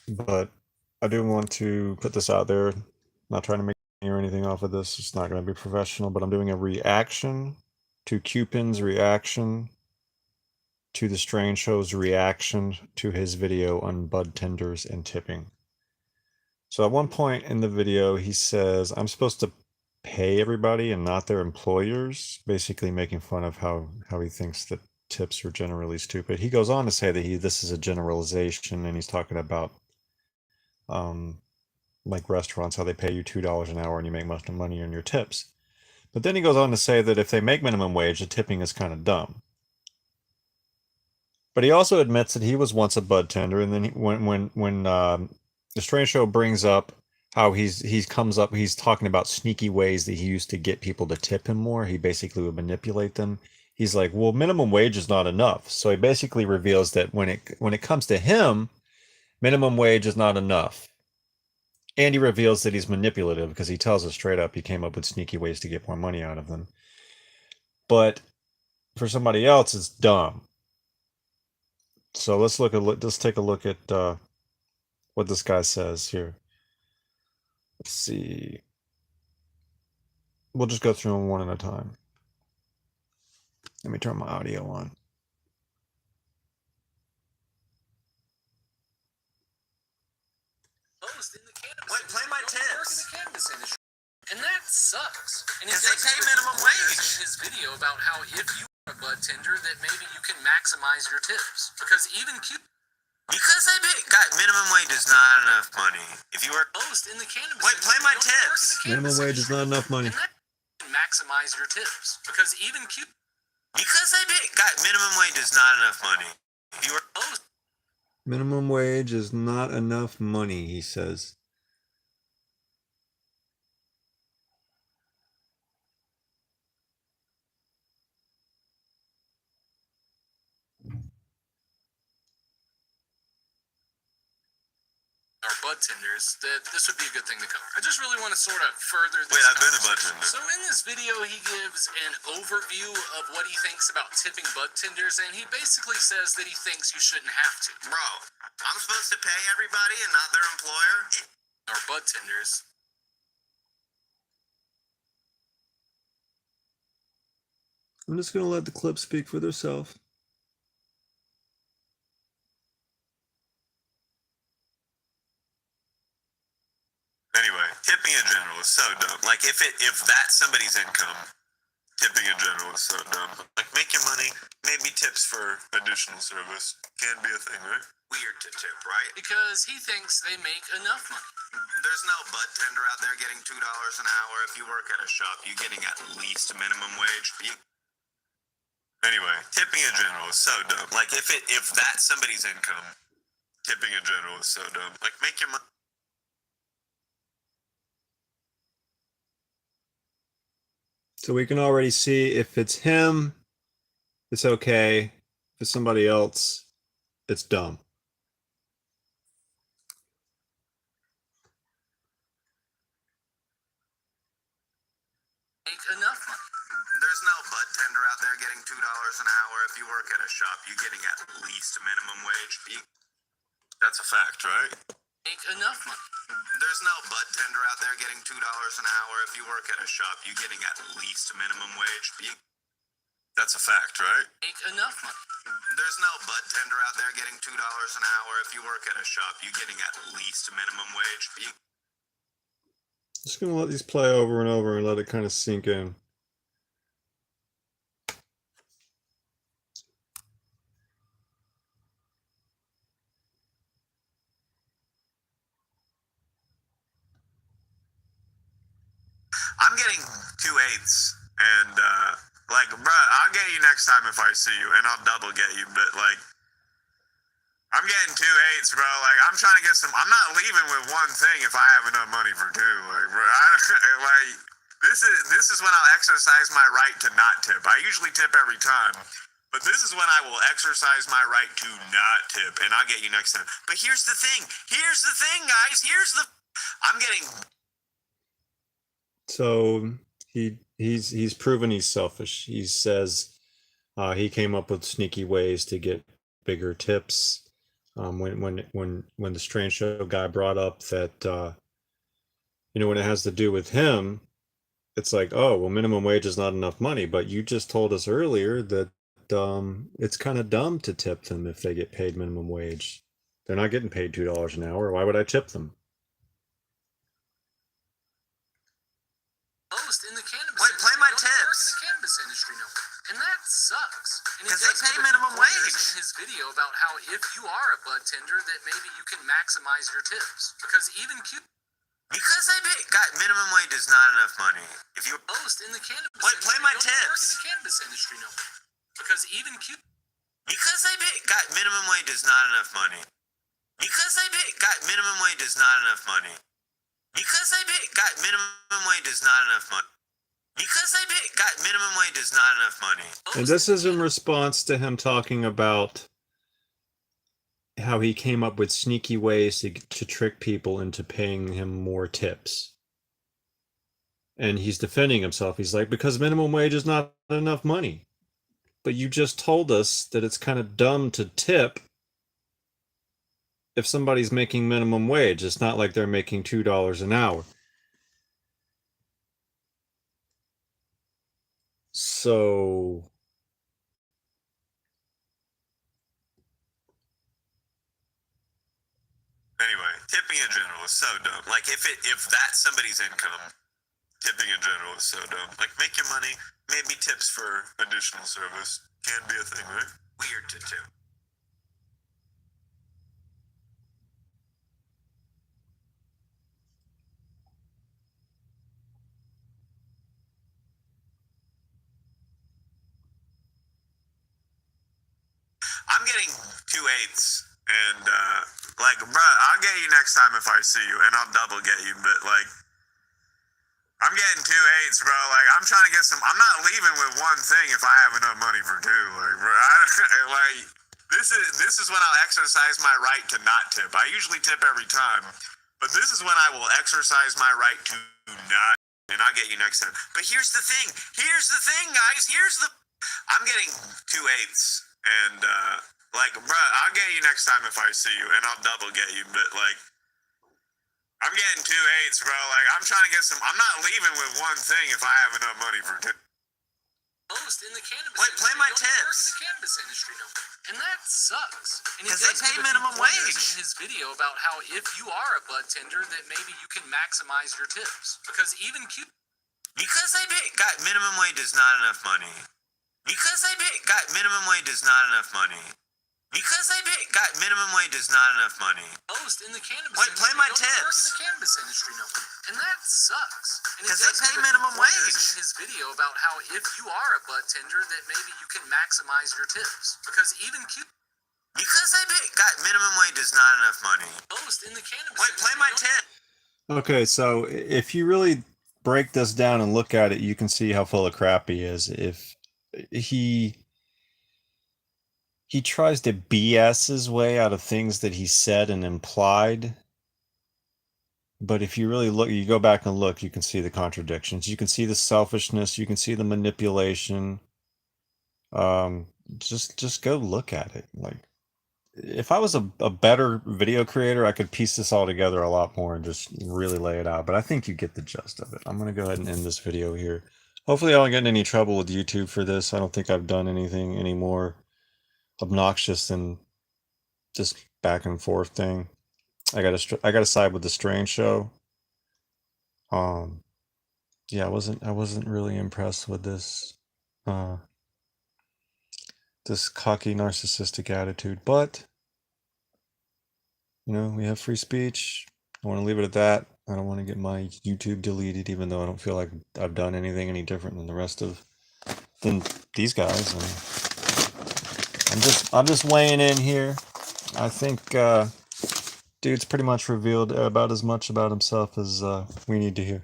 but I do want to put this out there. Not trying to make money or anything off of this. It's not going to be professional, but I'm doing a reaction to CEWPINS' reaction to the Strange Show's reaction to his video on bud tenders and tipping. So at one point in the video, he says, I'm supposed to pay everybody and not their employers, basically making fun of how he thinks that tips are generally stupid. He goes on to say that this is a generalization, and he's talking about um, like restaurants, how they pay you $2 an hour and you make much money on your tips. But then he goes on to say that if they make minimum wage, the tipping is kind of dumb. But he also admits that he was once a bud tender, and then when the Strange Show brings up how he's talking about sneaky ways that he used to get people to tip him more. He basically would manipulate them. He's like, well, minimum wage is not enough. So he basically reveals that when it comes to him, minimum wage is not enough. And he reveals that he's manipulative because he tells us straight up he came up with sneaky ways to get more money out of them. But for somebody else, it's dumb. So let's take a look at what this guy says here. Let's see. We'll just go through them one at a time. Let me turn my audio on. Wait, play my tips. And that sucks. And Because they pay minimum wage. in his video about how if you are a bud tender, that maybe you can maximize your tips. Because even Because they pay. God, minimum wage is not enough money. If you work. most in the cannabis Wait, play my tips. Minimum wage is not enough money. And that can maximize your tips. Because even Because they pay. God, minimum wage is not enough money. If you work. Minimum wage is not enough money, he says. our bud tenders, that this would be a good thing to cover. I just really want to sort of further this. Wait, I've been a bud conversation. tender. So in this video, he gives an overview of what he thinks about tipping bud tenders, and he basically says that he thinks you shouldn't have to. Bro, I'm supposed to pay everybody and not their employer? Our bud tenders. I'm just going to let the clip speak for themselves. Anyway, tipping in general is so dumb. Like if that's somebody's income, tipping in general is so dumb. Like make your money, maybe tips for additional service can be a thing, right? Weird to tip, right? Because he thinks they make enough money. There's no bud tender out there getting $2 an hour. If you work at a shop, you're getting at least minimum wage. Anyway, tipping in general is so dumb. Like if that's somebody's income, tipping in general is so dumb. Like make your money. So we can already see if it's him, it's okay. If it's somebody else, it's dumb. Make enough money. There's no bud tender out there getting $2 an hour. If you work at a shop, you're getting at least minimum wage. That's a fact, right? Make enough money. There's no bud tender out there getting $2 an hour. If you work at a shop, you're getting at least minimum wage. That's a fact, right? Make enough money. There's no bud tender out there getting $2 an hour. If you work at a shop, you're getting at least minimum wage. Just going to let these play over and over and let it kind of sink in. I'm getting 2/8, and like, bro, I'll get you next time if I see you, and I'll double get you. But like, I'm getting 2/8, bro. Like, I'm trying to get some. I'm not leaving with one thing if I have enough money for two. Like, bro, like this is when I'll exercise my right to not tip. I usually tip every time. But this is when I will exercise my right to not tip, and I'll get you next time. But here's the thing. Here's the thing, guys. I'm getting. So he's proven he's selfish. He says he came up with sneaky ways to get bigger tips. When the Strange Show guy brought up that when it has to do with him, it's like, oh, well, minimum wage is not enough money, but you just told us earlier that it's kind of dumb to tip them if they get paid minimum wage. They're not getting paid $2 an hour. Why would I tip them? Most in the cannabis Wait, play my industry don't work in tips. the cannabis industry no more. And that sucks. And he 'Cause they does pay give a few minimum pointers wage. in his video about how if you are a bud tender, that maybe you can maximize your tips. Because even Because got minimum wage is not enough money. If you most in the cannabis Wait, play industry my don't work in tips. the cannabis industry no more. Because even Because got minimum wage is not enough money. Because got minimum wage is not enough money. Because got minimum wage is not enough money. Because got minimum wage is not enough money. And this is in response to him talking about how he came up with sneaky ways to trick people into paying him more tips. And he's defending himself. He's like, because minimum wage is not enough money. But you just told us that it's kind of dumb to tip if somebody's making minimum wage. It's not like they're making $2 an hour. So Anyway, tipping in general is so dumb. Like if that's somebody's income, tipping in general is so dumb. Like make your money, maybe tips for additional service can be a thing, right? Weird to tip. I'm getting 2/8, and like, bruh, I'll get you next time if I see you, and I'll double get you. But like, I'm getting 2/8, bro. Like, I'm trying to get some. I'm not leaving with one thing if I have enough money for two. Like, bro, like this is when I'll exercise my right to not tip. I usually tip every time, but this is when I will exercise my right to not. And I'll get you next time. But here's the thing. Here's the thing, guys. I'm getting 2/8. And, like, bruh, I'll get you next time if I see you, and I'll double get you, but, like, I'm getting 2/8, bro. Like, I'm trying to get some. I'm not leaving with one thing if I have enough money for two. most in the cannabis Wait, play industry my don't work in tips. the cannabis industry no more. And that sucks. And he 'Cause they does pay give a few minimum pointers wage. in his video about how if you are a bud tender, that maybe you can maximize your tips. Because even Because got minimum wage is not enough money. Because got minimum wage is not enough money. Because got minimum wage is not enough money. most in the cannabis Wait, industry play my don't work in tips. the cannabis industry no more. And that sucks. And he 'Cause they does pay give a few minimum pointers wage. in his video about how if you are a bud tender, that maybe you can maximize your tips. Because even Because got minimum wage is not enough money. most in the cannabis Wait, play industry my don't tip. okay, so if you really break this down and look at it, you can see how full of crap he is. If he tries to BS his way out of things that he said and implied, but if you really look, you go back and look, you can see the contradictions. You can see the selfishness. You can see the manipulation. Just go look at it. Like, if I was a better video creator, I could piece this all together a lot more and just really lay it out. But I think you get the gist of it. I'm going to go ahead and end this video here. Hopefully I don't get in any trouble with YouTube for this. I don't think I've done anything any more obnoxious than this back and forth thing. I gotta side with the Strange Show. Yeah, I wasn't really impressed with this this cocky narcissistic attitude, but we have free speech. I want to leave it at that. I don't want to get my YouTube deleted, even though I don't feel like I've done anything any different than these guys. And I'm just weighing in here. I think dude's pretty much revealed about as much about himself as we need to hear.